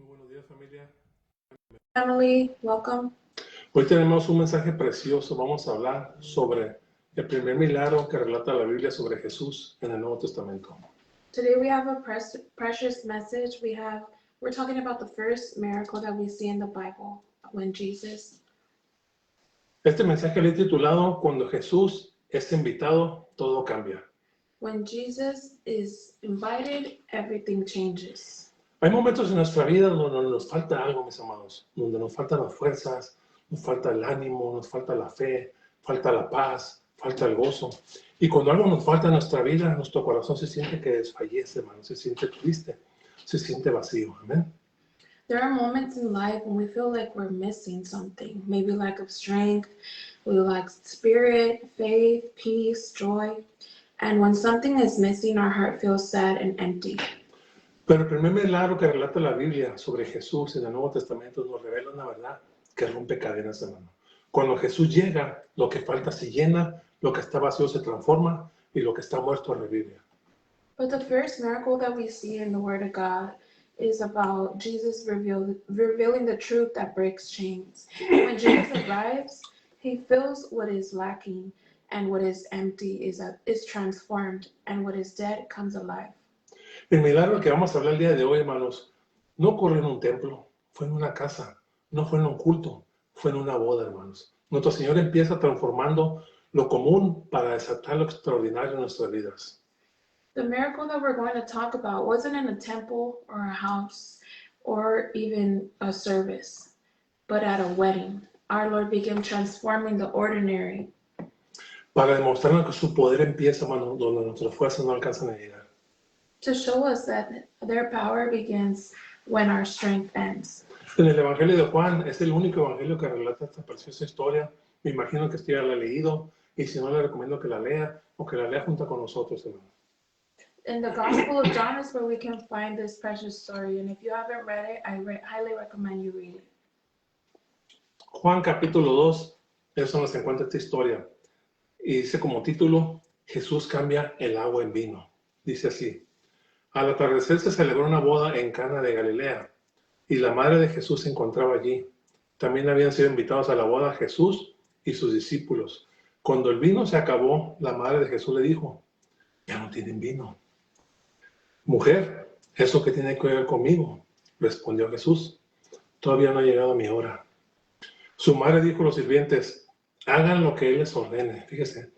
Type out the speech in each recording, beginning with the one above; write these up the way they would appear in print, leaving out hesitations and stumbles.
Muy buenos días, familia. Family, welcome. Hoy tenemos un mensaje precioso. Vamos a hablar sobre el primer milagro que relata la Biblia sobre Jesús en el Nuevo Testamento. Today we have a precious message. We're talking about the first miracle that we see in the Bible when Jesus. Este mensaje le he titulado Cuando Jesús es invitado, todo cambia. When Jesus is invited, everything changes. Hay momentos en nuestra vida donde nos falta algo, mis amados, donde nos faltan las fuerzas, nos falta el ánimo, nos falta la fe, falta la paz, falta el gozo. Y cuando algo nos falta en nuestra vida, nuestro corazón se siente que desfallece, hermano, se siente triste, se siente vacío. Amén. There are moments in life when we feel like we're missing something, maybe lack of strength, we lack spirit, faith, peace, joy. And when something is missing, our heart feels sad and empty. Pero el primer milagro que relata la Biblia sobre Jesús en el Nuevo Testamento nos revela una verdad que rompe cadenas, hermano. Cuando Jesús llega, lo que falta se llena, lo que está vacío se transforma y lo que está muerto revive. But the first miracle that we see in the Word of God is about Jesus revealing the truth that breaks chains. When Jesus arrives, he fills what is lacking, and what is empty is transformed, and what is dead comes alive. El milagro que vamos a hablar el día de hoy, hermanos, no ocurrió en un templo, fue en una casa, no fue en un culto, fue en una boda, hermanos. Nuestro Señor empieza transformando lo común para desatar lo extraordinario en nuestras vidas. The miracle that we're going to talk about wasn't in a temple or a house or even a service, but at a wedding. Our Lord began transforming the ordinary. Para demostrarnos que su poder empieza, hermano, donde nuestras fuerzas no alcanzan a llegar. To show us that their power begins when our strength ends. En el Evangelio de Juan es el único evangelio que relata esta preciosa historia. Me imagino que usted ya la ha leído y si no, le recomiendo que la lea o que la lea junto con nosotros, hermano. In the Gospel of John is where we can find this precious story, and if you haven't read it, I highly recommend you read it. Juan capítulo 2 es donde se encuentra esta historia. Y dice como título, Jesús cambia el agua en vino. Dice así, al atardecer se celebró una boda en Cana de Galilea, y la madre de Jesús se encontraba allí. También habían sido invitados a la boda Jesús y sus discípulos. Cuando el vino se acabó, la madre de Jesús le dijo, ya no tienen vino. Mujer, ¿eso qué tiene que ver conmigo? Respondió Jesús, todavía no ha llegado mi hora. Su madre dijo a los sirvientes, hagan lo que él les ordene. Fíjese,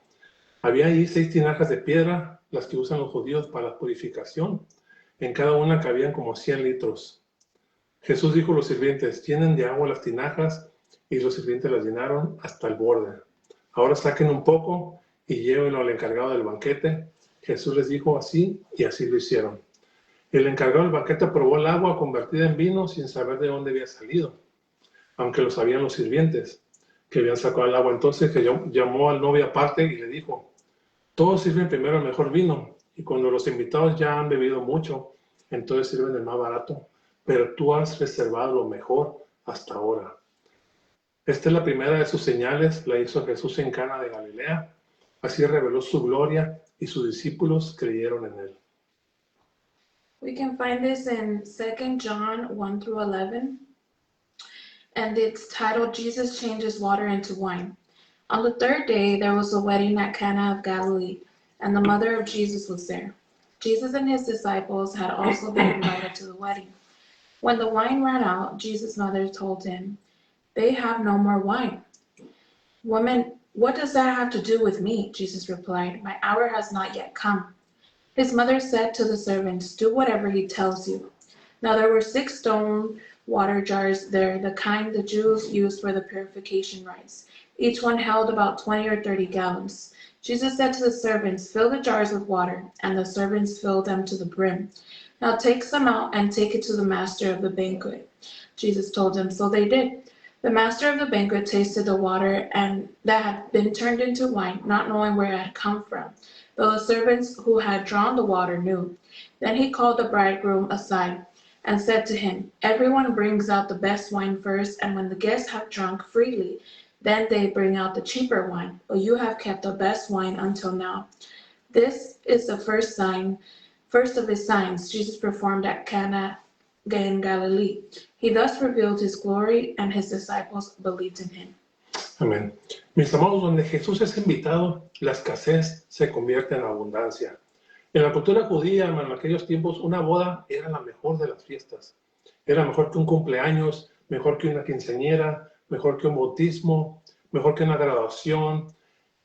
había allí 6 tinajas de piedra, las que usan los judíos para la purificación. En cada una cabían como 100 litros. Jesús dijo a los sirvientes, llenen de agua las tinajas, y los sirvientes las llenaron hasta el borde. Ahora saquen un poco y llévenlo al encargado del banquete. Jesús les dijo así, y así lo hicieron. El encargado del banquete probó el agua convertida en vino sin saber de dónde había salido, aunque lo sabían los sirvientes que habían sacado el agua. Entonces que llamó al novio aparte y le dijo, todos sirven primero el mejor vino, y cuando los invitados ya han bebido mucho, entonces sirven el más barato, pero tú has reservado lo mejor hasta ahora. Esta es la primera de sus señales, la hizo Jesús en Cana de Galilea. Así reveló su gloria y sus discípulos creyeron en él. We can find this in 2 John 1 through 11, and it's titled, Jesus Changes Water into Wine. On the third day, there was a wedding at Cana of Galilee, and the mother of Jesus was there. Jesus and his disciples had also been invited to the wedding. When the wine ran out, Jesus' mother told him, they have no more wine. Woman, what does that have to do with me? Jesus replied, my hour has not yet come. His mother said to the servants, do whatever he tells you. Now there were 6 stone water jars there, the kind the Jews used for the purification rites. Each one held about 20 or 30 gallons. Jesus said to the servants, fill the jars with water, and the servants filled them to the brim. Now take some out and take it to the master of the banquet. Jesus told them, so they did. The master of the banquet tasted the water and that had been turned into wine, not knowing where it had come from, though the servants who had drawn the water knew. Then he called the bridegroom aside and said to him, everyone brings out the best wine first, and when the guests have drunk freely, then they bring out the cheaper wine, but you have kept the best wine until now. This is the first of his signs Jesus performed at Cana in Galilee. He thus revealed his glory, and his disciples believed in him. Amén. Mis amados, donde Jesús es invitado, la escasez se convierte en abundancia. En la cultura judía, hermano, en aquellos tiempos, una boda era la mejor de las fiestas. Era mejor que un cumpleaños, mejor que una quinceañera, mejor que un bautismo, mejor que una graduación,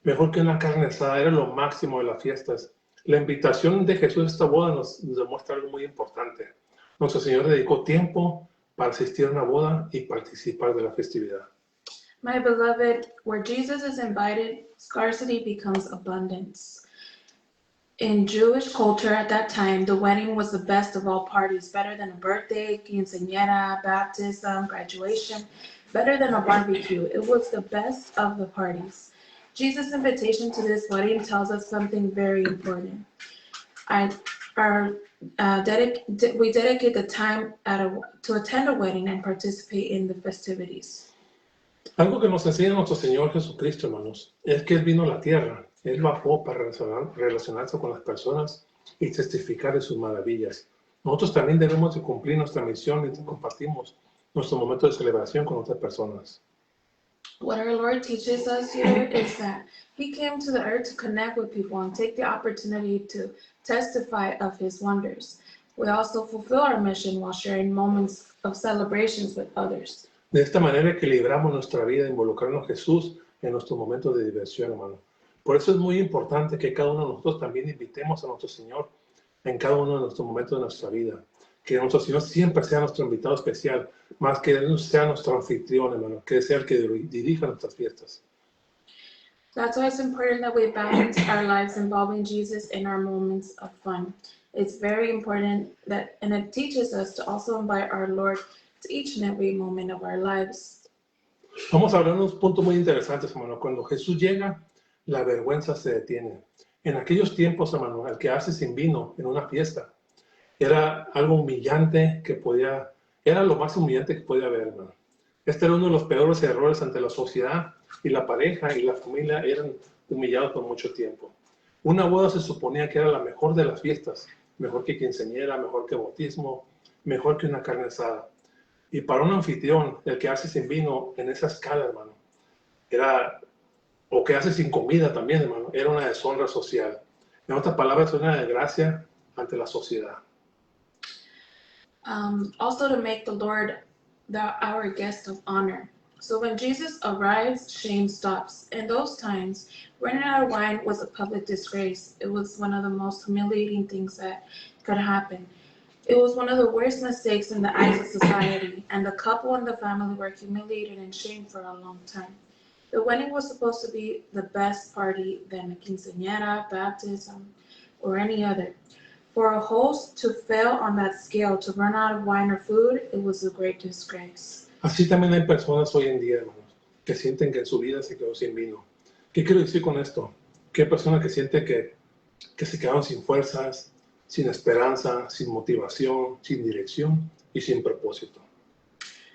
mejor que una carne asada. Era lo máximo de las fiestas. La invitación de Jesús a esta boda nos demuestra algo muy importante. Nuestro Señor dedicó tiempo para asistir a una boda y participar de la festividad. My beloved, where Jesus is invited, scarcity becomes abundance. In Jewish culture at that time, the wedding was the best of all parties, better than a birthday, quinceañera, baptism, graduation, better than a barbecue. It was the best of the parties. Jesus' invitation to this wedding tells us something very important. We dedicate the time to attend a wedding and participate in the festivities. Algo que nos enseña nuestro Señor Jesucristo, hermanos, es que Él vino a la tierra. Él bajó para relacionarse con las personas y testificar de sus maravillas. Nosotros también debemos de cumplir nuestra misión mientras compartimos nuestro momento de celebración con otras personas. What our Lord teaches us here is that He came to the earth to connect with people and take the opportunity to testify of His wonders. We also fulfill our mission while sharing moments of celebrations with others. De esta manera equilibramos nuestra vida involucrando a Jesús en nuestros momentos de diversión, hermano. Por eso es muy importante que cada uno de nosotros también invitemos a nuestro Señor en cada uno de nuestros momentos de nuestra vida. Que nuestro Señor siempre sea nuestro invitado especial, más que Él sea nuestro anfitrión, hermano, que sea el que dirija nuestras fiestas. That's why it's important that we balance our lives involving Jesus in our moments of fun. It's very important that, and it teaches us to also invite our Lord to each and every moment of our lives. Vamos a hablar de unos puntos muy interesantes, hermano. Cuando Jesús llega, la vergüenza se detiene. En aquellos tiempos, hermano, el quedarse sin vino en una fiesta era algo humillante era lo más humillante que podía haber, hermano. Este era uno de los peores errores ante la sociedad, y la pareja y la familia eran humillados por mucho tiempo. Una boda se suponía que era la mejor de las fiestas, mejor que quinceañera, mejor que bautismo, mejor que una carne asada. Y para un anfitrión, el quedarse sin vino en esa escala, hermano, o quedarse sin comida también, hermano, era una deshonra social. En otras palabras, una desgracia ante la sociedad. Also to make the Lord our guest of honor. So when Jesus arrives, shame stops. In those times, running out of wine was a public disgrace. It was one of the most humiliating things that could happen. It was one of the worst mistakes in the eyes of society, and the couple and the family were humiliated and shamed for a long time. The wedding was supposed to be the best party than a quinceañera, baptism, or any other. For a host to fail on that scale, to run out of wine or food, it was a great disgrace. Así también hay personas hoy en día, hermanos, que sienten que en su vida se quedó sin vino. ¿Qué quiero decir con esto? Que hay personas que sienten que se quedaron sin fuerzas, sin esperanza, sin motivación, sin dirección y sin propósito.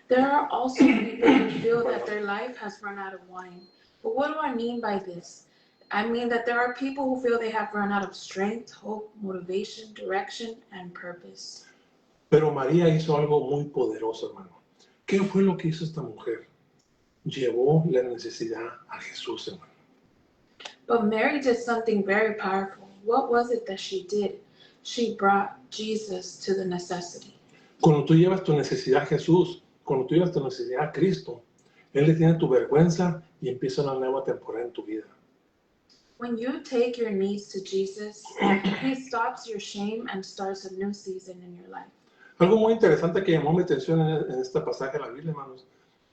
There are also people who feel that their life has run out of wine. But what do I mean by this? I mean that there are people who feel they have run out of strength, hope, motivation, direction, and purpose. Pero María hizo algo muy poderoso, hermano. ¿Qué fue lo que hizo esta mujer? Llevó la necesidad a Jesús, hermano. But Mary did something very powerful. What was it that she did? She brought Jesus to the necessity. Cuando tú llevas tu necesidad a Jesús, cuando tú llevas tu necesidad a Cristo, Él detiene tu vergüenza y empieza una nueva temporada en tu vida. When you take your needs to Jesus, He stops your shame and starts a new season in your life. Algo muy interesante que llamó mi atención en este pasaje de la Biblia, hermanos,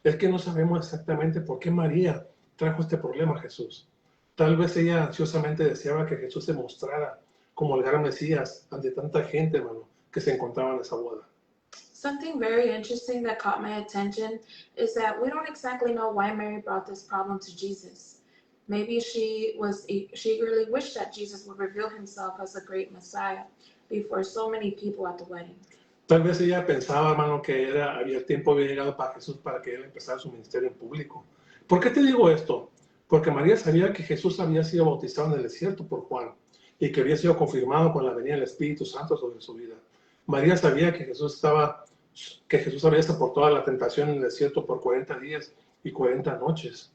es que no sabemos exactamente por qué María trajo este problema a Jesús. Tal vez ella ansiosamente deseaba que Jesús se mostrara como el gran Mesías ante tanta gente, hermano, que se encontraba en esa boda. Something very interesting that caught my attention is that we don't exactly know why Mary brought this problem to Jesus. Maybe she eagerly wished that Jesus would reveal himself as a great Messiah before so many people at the wedding. Tal vez ella pensaba, hermano, que el tiempo había llegado para Jesús para que él empezara su ministerio en público. ¿Por qué te digo esto? Porque María sabía que Jesús había sido bautizado en el desierto por Juan y que había sido confirmado con la venida del Espíritu Santo sobre su vida. María sabía que Jesús estaba que Jesús había soportado la tentación en el desierto por 40 días y 40 noches.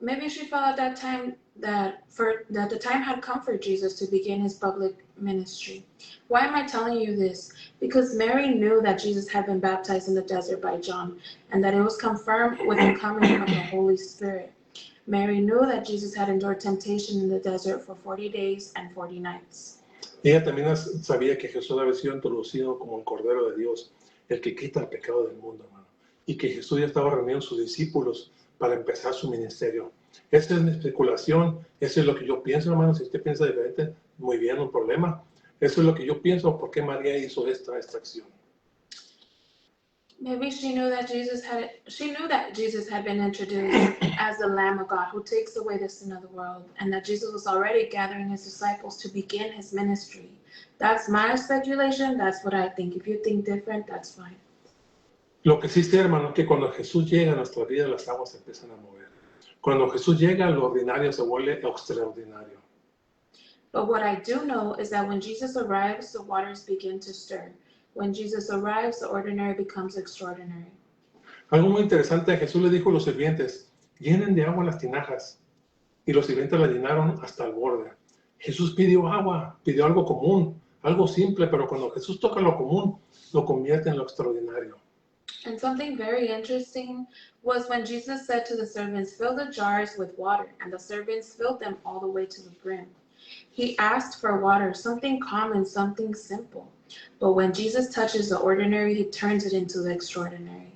Maybe she felt at that time that the time had come for Jesus to begin his public ministry. Why am I telling you this? Because Mary knew that Jesus had been baptized in the desert by John, and that it was confirmed with the coming of the Holy Spirit. Mary knew that Jesus had endured temptation in the desert for 40 days and 40 nights. Ella también sabía que Jesús había sido introducido como el Cordero de Dios, el que quita el pecado del mundo, hermano. Y que Jesús ya estaba reuniendo a sus discípulos para empezar su ministerio. Esa es mi especulación, eso es lo que yo pienso, hermano. Si usted piensa diferente, muy bien, no hay problema. Eso es lo que yo pienso, por qué María hizo esta acción. Maybe she knew that Jesus had been introduced as the Lamb of God who takes away the sin of the world, and that Jesus was already gathering his disciples to begin his ministry. That's my speculation. That's what I think. If you think different, that's fine. Lo que sí sé, hermano, es que cuando Jesús llega a nuestra vida, las aguas se empiezan a mover. Cuando Jesús llega, lo ordinario se vuelve extraordinario. But what I do know is that when Jesus arrives, the waters begin to stir. When Jesus arrives, the ordinary becomes extraordinary. Algo muy interesante, Jesús le dijo a los sirvientes, llenen de agua las tinajas. Y los sirvientes la llenaron hasta el borde. Jesús pidió agua, pidió algo común, algo simple, pero cuando Jesús toca lo común, lo convierte en lo extraordinario. And something very interesting was when Jesus said to the servants, fill the jars with water, and the servants filled them all the way to the brim. He asked for water, something common, something simple. But when Jesus touches the ordinary, he turns it into the extraordinary.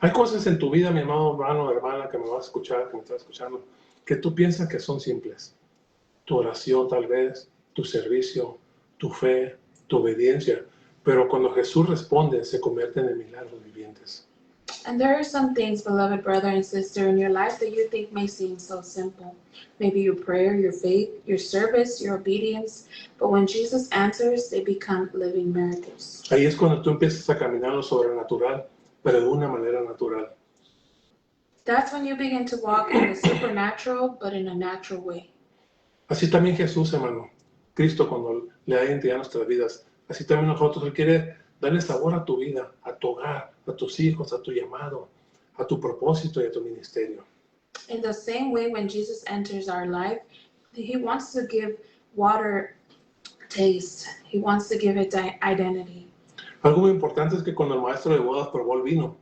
Hay cosas en tu vida, mi amado hermano o hermana, que me vas a escuchar, que me estás escuchando, que tú piensas que son simples. Tu oración tal vez, tu servicio, tu fe, tu obediencia. Pero cuando Jesús responde, se convierten en milagros vivientes. And there are some things, beloved brother and sister, in your life that you think may seem so simple. Maybe your prayer, your faith, your service, your obedience. But when Jesus answers, they become living miracles. Ahí es cuando tú empiezas a caminar lo sobrenatural, pero de una manera natural. That's when you begin to walk in the supernatural, but in a natural way. Así también Jesús, hermano. Cristo, cuando le da identidad a nuestras vidas, así también nosotros, Él quiere darle sabor a tu vida, a tu hogar, a tus hijos, a tu llamado, a tu propósito y a tu ministerio. In the same way, when Jesus enters our life, he wants to give water taste. He wants to give it identity. Algo muy importante es que cuando el maestro de bodas probó el vino,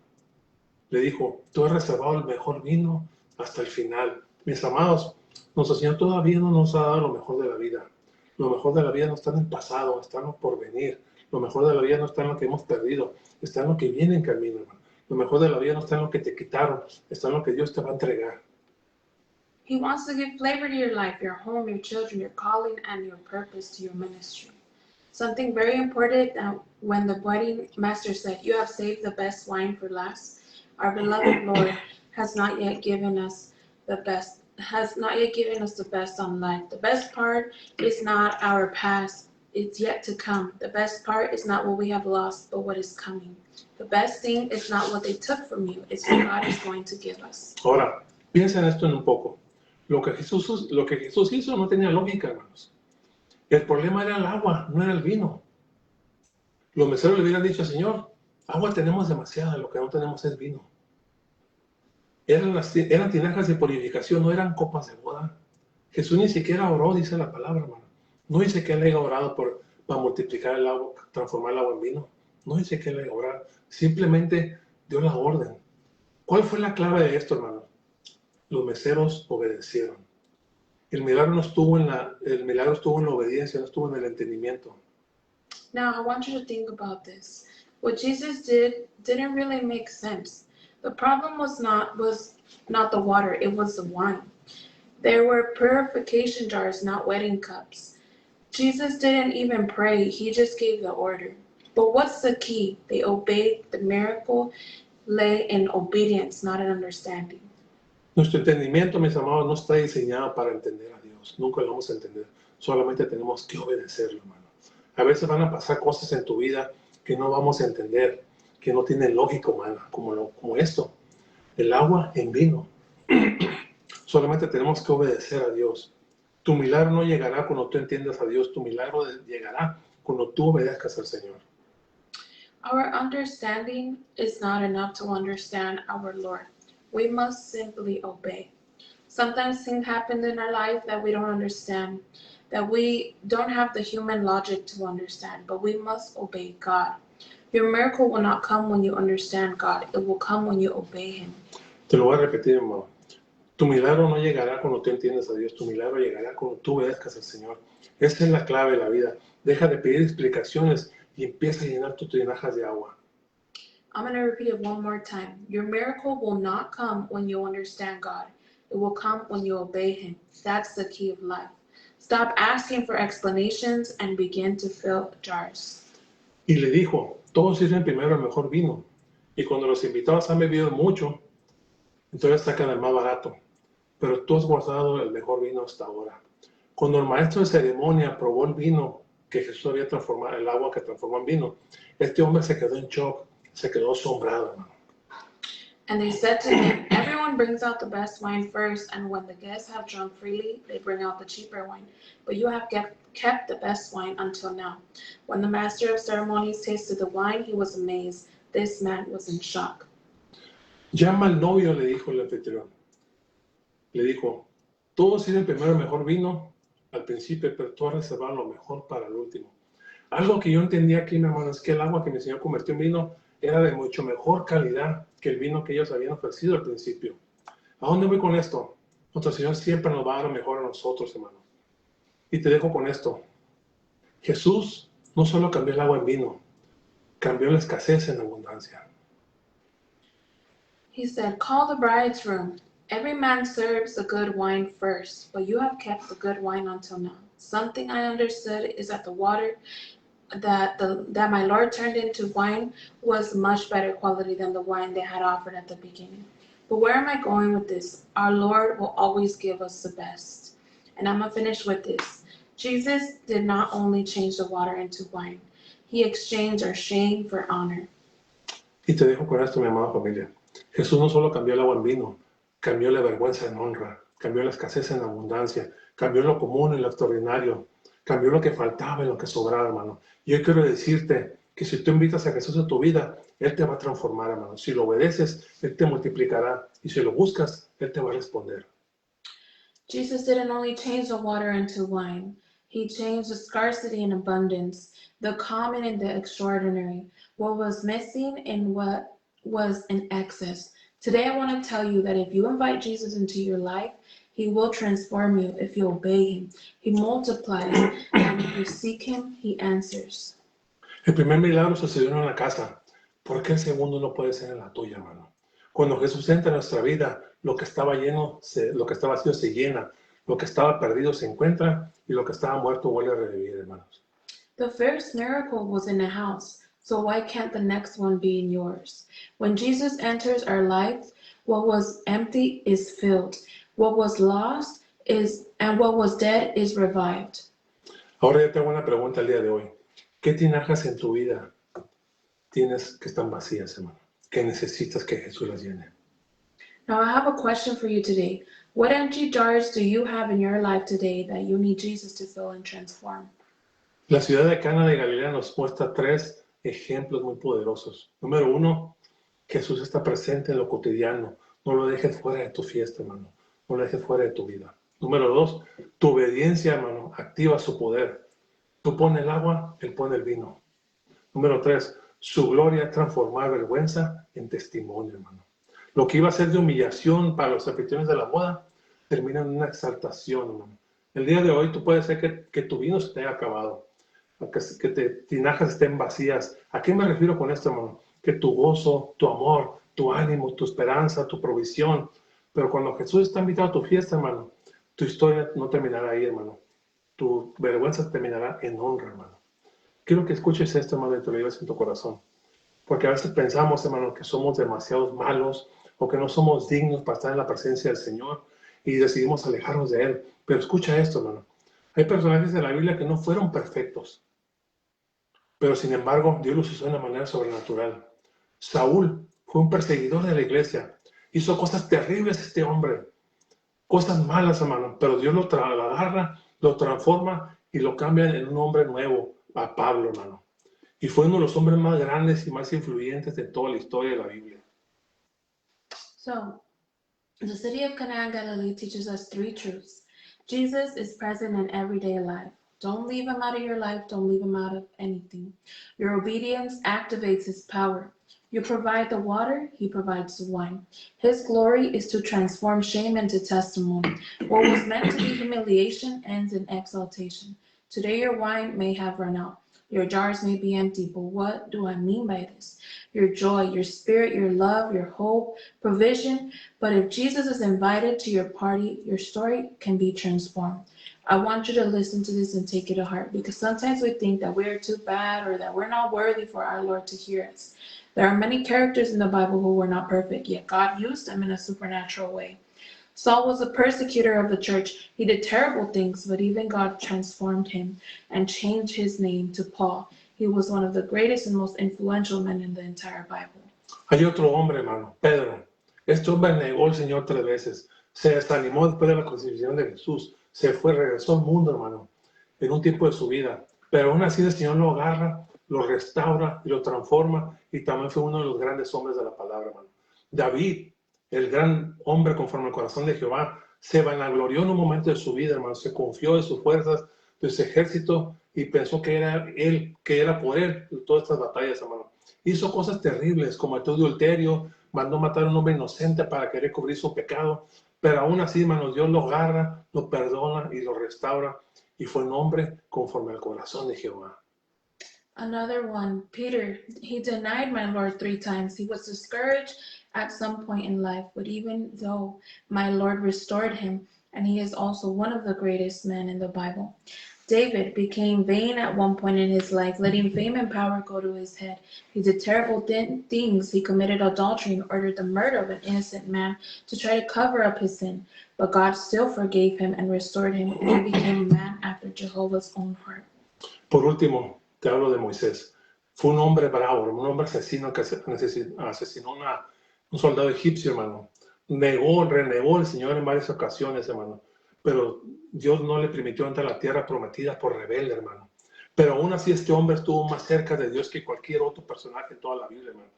le dijo, tú has reservado el mejor vino hasta el final. Mis amados, nuestro Señor todavía no nos ha dado lo mejor de la vida. Lo mejor de la vida no está en el pasado, está en lo por venir. Lo mejor de la vida no está en lo que hemos perdido, está en lo que viene en camino, hermano. Lo mejor de la vida no está en lo que te quitaron, está en lo que Dios te va a entregar. He wants to give flavor to your life, your home, your children, your calling, and your purpose to your ministry. Something very important when the wedding master said, you have saved the best wine for last. Our beloved Lord has not yet given us the best on life. The best part is not our past. It's yet to come. The best part is not what we have lost, but what is coming. The best thing is not what they took from you. It's what God is going to give us. Ahora, piensa en esto en un poco. Lo que Jesús hizo no tenía lógica, hermanos. El problema era el agua, no era el vino. Los meseros le hubieran dicho, Señor, agua tenemos demasiada, lo que no tenemos es vino. Eran tinajas de purificación, no eran copas de boda. Jesús ni siquiera oró, dice la palabra, hermano. No dice que Él haya orado para multiplicar el agua, transformar el agua en vino. No dice que Él haya orado. Simplemente dio la orden. ¿Cuál fue la clave de esto, hermano? Los meseros obedecieron. El milagro estuvo en la obediencia, no estuvo en el entendimiento. Now, I want you to think about this. What Jesus didn't really make sense. The problem was not the water, it was the wine. There were purification jars, not wedding cups. Jesus didn't even pray, he just gave the order. But what's the key? They obeyed. The miracle lay in obedience, not in understanding. Nuestro entendimiento, mis amados, no está diseñado para entender a Dios. Nunca lo vamos a entender. Solamente tenemos que obedecerlo, hermano. A veces van a pasar cosas en tu vida que no vamos a entender, que no tienen lógica humana, como esto. El agua en vino. Solamente tenemos que obedecer a Dios. Tu milagro no llegará cuando tú entiendas a Dios. Tu milagro llegará cuando tú obedezcas al Señor. Our understanding is not enough to understand our Lord. We must simply obey. Sometimes things happen in our life that we don't understand, that we don't have the human logic to understand, but we must obey God. Your miracle will not come when you understand God. It will come when you obey Him. Te lo voy a repetir, hermano. Tu milagro no llegará cuando tú entiendas a Dios. Tu milagro llegará cuando tú obedezcas al Señor. Esa es la clave de la vida. Deja de pedir explicaciones y empieza a llenar tus tinajas de agua. I'm going to repeat it one more time. Your miracle will not come when you understand God. It will come when you obey Him. That's the key of life. Stop asking for explanations and begin to fill jars. Y le dijo, todos sirven primero el mejor vino. Y cuando los invitados han bebido mucho, entonces sacan el más barato. Pero tú has guardado el mejor vino hasta ahora. Cuando el maestro de ceremonia probó el vino que Jesús había transformado, el agua que transformó en vino, este hombre se quedó en shock, se quedó asombrado, hermano. And they said to him, everyone brings out the best wine first, and when the guests have drunk freely, they bring out the cheaper wine. But you have kept the best wine until now. When the master of ceremonies tasted the wine, he was amazed. This man was in shock. Llama al novio, le dijo el anfitrión. Le dijo, todos sirven primero el mejor vino al principio, pero tú has reservado lo mejor para el último. Algo que yo entendí aquí, mi hermano, es que el agua que mi Señor convirtió en vino era de mucho mejor calidad que el vino que ellos habían ofrecido al principio. ¿A dónde voy con esto? Nuestro Señor siempre nos va a dar lo mejor a nosotros, hermano. Y te dejo con esto. Jesús no solo cambió el agua en vino, cambió la escasez en abundancia. He said, call the bridegroom. Every man serves the good wine first, but you have kept the good wine until now. Something I understood is that the water that my Lord turned into wine was much better quality than the wine they had offered at the beginning. But where am I going with this? Our Lord will always give us the best. And I'm going to finish with this. Jesus did not only change the water into wine. He exchanged our shame for honor. Y te dejo con esto, mi amada familia. Jesús no solo cambió el agua en vino, cambió la vergüenza en honra, cambió la escasez en abundancia, cambió lo común en lo extraordinario, cambió lo que faltaba en lo que sobraba, hermano. Y hoy quiero decirte que si tú invitas a Jesús a tu vida, Él te va a transformar, hermano. Si lo obedeces, Él te multiplicará. Y si lo buscas, Él te va a responder. Jesus didn't only change the water into wine. He changed the scarcity and abundance, the common and the extraordinary, what was missing and what was in excess. Today I want to tell you that if you invite Jesus into your life, He will transform you if you obey Him. He multiplies, and if you seek Him, He answers. El primer milagro sucedió en la casa. ¿Por qué el segundo no puede ser en la tuya, hermano? Cuando Jesús entra en nuestra vida, lo que estaba lleno, lo que estaba vacío se llena, lo que estaba perdido se encuentra y lo que estaba muerto vuelve a revivir, hermanos. The first miracle was in a house, so why can't the next one be in yours? When Jesus enters our lives, what was empty is filled. What was lost is, and what was dead is revived. Ahora yo tengo una pregunta el día de hoy. ¿Qué tinajas en tu vida tienes que están vacías, hermano? Que necesitas que Jesús las llene. Now I have a question for you today. What empty jars do you have in your life today that you need Jesus to fill and transform? La ciudad de Cana de Galilea nos muestra 3 ejemplos muy poderosos. Número 1, Jesús está presente en lo cotidiano. No lo dejes fuera de tu fiesta, hermano. No lo dejes fuera de tu vida. Número 2, tu obediencia, hermano, activa su poder. Tú pones el agua, Él pone el vino. Número 3, su gloria transformar vergüenza en testimonio, hermano. Lo que iba a ser de humillación para los anfitriones de la boda, termina en una exaltación, hermano. El día de hoy tú puedes ser que tu vino se te haya acabado, que tinajas estén vacías. ¿A qué me refiero con esto, hermano? Que tu gozo, tu amor, tu ánimo, tu esperanza, tu provisión. Pero cuando Jesús está invitado a tu fiesta, hermano, tu historia no terminará ahí, hermano. Tu vergüenza terminará en honra, hermano. Quiero que escuches esto, hermano, y te lo lleves en tu corazón. Porque a veces pensamos, hermano, que somos demasiado malos o que no somos dignos para estar en la presencia del Señor y decidimos alejarnos de Él. Pero escucha esto, hermano. Hay personajes de la Biblia que no fueron perfectos, pero sin embargo Dios los usó de una manera sobrenatural. Saúl fue un perseguidor de la iglesia. Hizo cosas terribles este hombre, cosas malas, hermano, pero Dios lo agarra, lo transforma y lo cambia en un hombre nuevo, a Pablo, hermano. Y fue uno de los hombres más grandes y más influyentes de toda la historia de la Biblia. So, the city of Cana, Galilee teaches us three truths. Jesus is present in everyday life. Don't leave him out of your life. Don't leave him out of anything. Your obedience activates his power. You provide the water, he provides the wine. His glory is to transform shame into testimony. What was meant to be humiliation ends in exaltation. Today your wine may have run out. Your jars may be empty, but what do I mean by this? Your joy, your spirit, your love, your hope, provision. But if Jesus is invited to your party, your story can be transformed. I want you to listen to this and take it to heart, because sometimes we think that we are too bad or that we're not worthy for our Lord to hear us. There are many characters in the Bible who were not perfect, yet God used them in a supernatural way. Saul was a persecutor of the church. He did terrible things, but even God transformed him and changed his name to Paul. He was one of the greatest and most influential men in the entire Bible. Hay otro hombre, hermano, Pedro. Este hombre negó al Señor 3 veces. Se desanimó después de la crucifixión de Jesús. Se fue, regresó al mundo, hermano, en un tiempo de su vida. Pero aún así el Señor lo agarra, lo restaura y lo transforma. Y también fue uno de los grandes hombres de la palabra, hermano. David, el gran hombre conforme al corazón de Jehová, se vanaglorió en un momento de su vida, hermano. Se confió de sus fuerzas, de su ejército, y pensó que era él, que era por él todas estas batallas, hermano. Hizo cosas terribles, cometió adulterio, mandó matar a un hombre inocente para querer cubrir su pecado. Pero aún así, hermano, Dios lo agarra, lo perdona y lo restaura. Y fue un hombre conforme al corazón de Jehová. Another one, Peter, he denied my Lord 3 times. He was discouraged at some point in life, but even though my Lord restored him, and he is also one of the greatest men in the Bible. David became vain at one point in his life, letting fame and power go to his head. He did terrible things. He committed adultery and ordered the murder of an innocent man to try to cover up his sin. But God still forgave him and restored him, and he became a man after Jehovah's own heart. Por último, te hablo de Moisés. Fue un hombre bravo, un hombre asesino que asesinó a un soldado egipcio, hermano. Renegó al Señor en varias ocasiones, hermano. Pero Dios no le permitió entrar a la tierra prometida por rebelde, hermano. Pero aún así este hombre estuvo más cerca de Dios que cualquier otro personaje en toda la Biblia, hermano.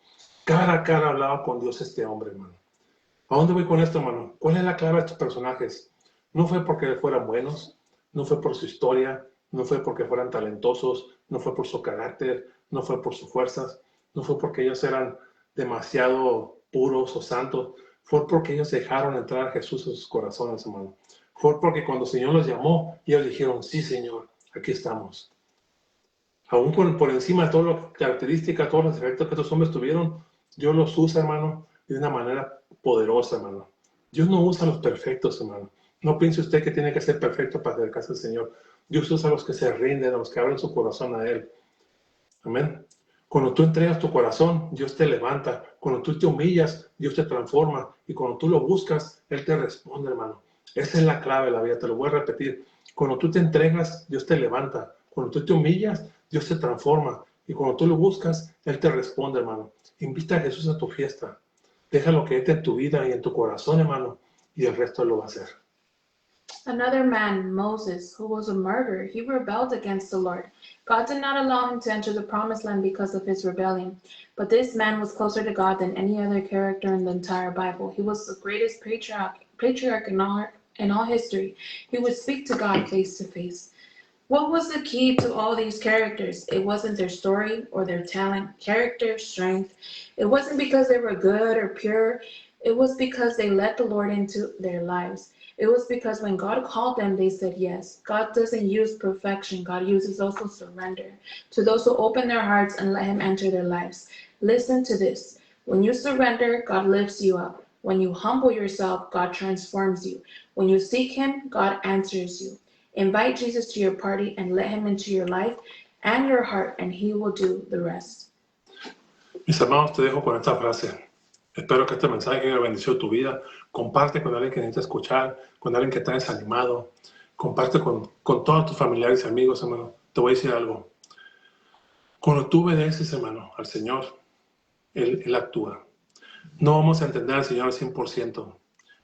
Cara a cara hablaba con Dios este hombre, hermano. ¿A dónde voy con esto, hermano? ¿Cuál es la clave de estos personajes? No fue porque fueran buenos, no fue por su historia, no fue porque fueran talentosos, no fue por su carácter, no fue por sus fuerzas, no fue porque ellos eran demasiado puros o santos, fue porque ellos dejaron entrar a Jesús en sus corazones, hermano. Fue porque cuando el Señor los llamó, ellos dijeron, sí, Señor, aquí estamos. Aún por encima de todas las características, todos los efectos que estos hombres tuvieron, Dios los usa, hermano, de una manera poderosa, hermano. Dios no usa a los perfectos, hermano. No piense usted que tiene que ser perfecto para acercarse al Señor. Dios usa a los que se rinden, a los que abren su corazón a Él. Amén. Cuando tú entregas tu corazón, Dios te levanta. Cuando tú te humillas, Dios te transforma. Y cuando tú lo buscas, Él te responde, hermano. Esa es la clave de la vida, te lo voy a repetir. Cuando tú te entregas, Dios te levanta. Cuando tú te humillas, Dios te transforma. Y cuando tú lo buscas, Él te responde, hermano. Invita a Jesús a tu fiesta. Déjalo que entre en tu vida y en tu corazón, hermano. Y el resto Él lo va a hacer. Another man, Moses, who was a murderer, he rebelled against the Lord. God did not allow him to enter the promised land because of his rebellion. But this man was closer to God than any other character in the entire Bible. He was the greatest patriarch in all history. He would speak to God face to face. What was the key to all these characters? It wasn't their story or their talent, character, strength. It wasn't because they were good or pure. It was because they let the Lord into their lives. It was because when God called them, they said yes. God doesn't use perfection. God uses also surrender. To those who open their hearts and let Him enter their lives. Listen to this. When you surrender, God lifts you up. When you humble yourself, God transforms you. When you seek Him, God answers you. Invite Jesus to your party and let Him into your life and your heart, and He will do the rest. Mis hermanos, te dejo con esta frase. Espero que este mensaje haya bendecido tu vida. Comparte con alguien que necesita escuchar, con alguien que está desanimado. Comparte con todos tus familiares y amigos, hermano. Te voy a decir algo. Cuando tú obedeces, hermano, al Señor, Él actúa. No vamos a entender al Señor al 100%.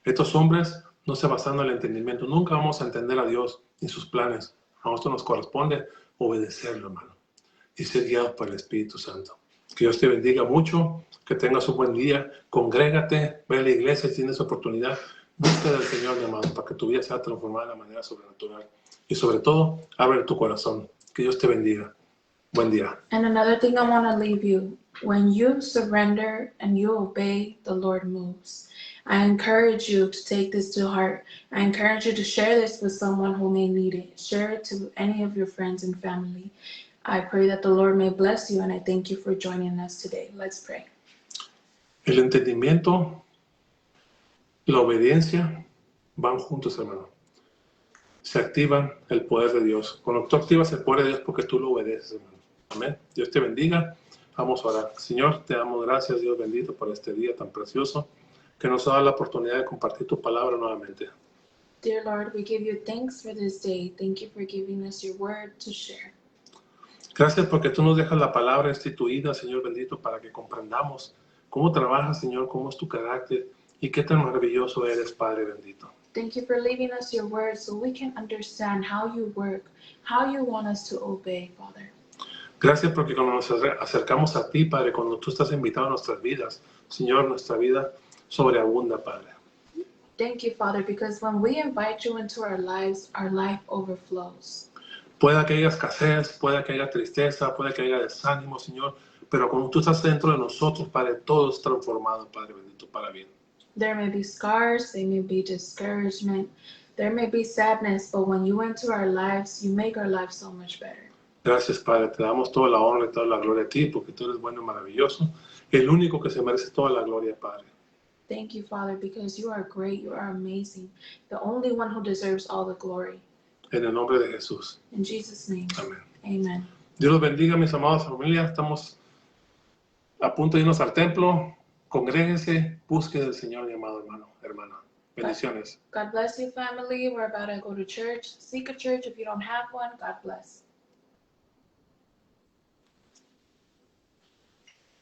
Estos hombres no se basan en el entendimiento. Nunca vamos a entender a Dios ni sus planes. A nosotros nos corresponde obedecerlo, hermano. y ser guiados por el Espíritu Santo. Que Dios te bendiga mucho, que tengas un buen día, congrégate, ve a la iglesia si tienes oportunidad, busca del Señor, mi amado, para que tu vida sea transformada de manera sobrenatural. Y sobre todo, abre tu corazón. Que Dios te bendiga. Buen día. And another thing I want to leave you, when you surrender and you obey, the Lord moves. I encourage you to take this to heart. I encourage you to share this with someone who may need it. Share it to any of your friends and family. I pray that the Lord may bless you, and I thank you for joining us today. Let's pray. El entendimiento, la obediencia van juntos, hermano. Se activan el poder de Dios. Cuando tú activas el poder de Dios porque tú lo obedeces, hermano. Amén. Dios te bendiga. Vamos a orar. Señor, te damos gracias, Dios bendito, por este día tan precioso que nos ha dado la oportunidad de compartir tu palabra nuevamente. Dear Lord, we give you thanks for this day. Thank you for giving us your word to share. Gracias porque tú nos dejas la palabra instituida, Señor bendito, para que comprendamos cómo trabajas, Señor, cómo es tu carácter y qué tan maravilloso eres, Padre bendito. Thank you for leaving us your word so we can understand how you work, how you want us to obey, Father. Gracias porque cuando nos acercamos a ti, Padre, cuando tú estás invitado a nuestras vidas, Señor, nuestra vida sobreabunda, Padre. Thank you, Father, because when we invite you into our lives, our life overflows. Pueda que haya escasez, pueda que haya tristeza, pueda que haya desánimo, Señor, pero cuando tú estás dentro de nosotros, Padre, todo es transformado, Padre bendito, para bien. There may be scars, there may be discouragement, there may be sadness, but when you enter our lives, you make our lives so much better. Gracias, Padre, te damos toda la honra y toda la gloria a ti, porque tú eres bueno y maravilloso, el único que se merece toda la gloria, Padre. Thank you, Father, because you are great, you are amazing, the only one who deserves all the glory. En el nombre de Jesús. In Jesus' name, Amén. amen. Dios los bendiga, mis amados familias. Estamos a punto de irnos al templo. Congréguense, busquen al Señor, mi amado hermana. Bendiciones. God bless you, family. We're about to go to church. Seek a church if you don't have one. God bless.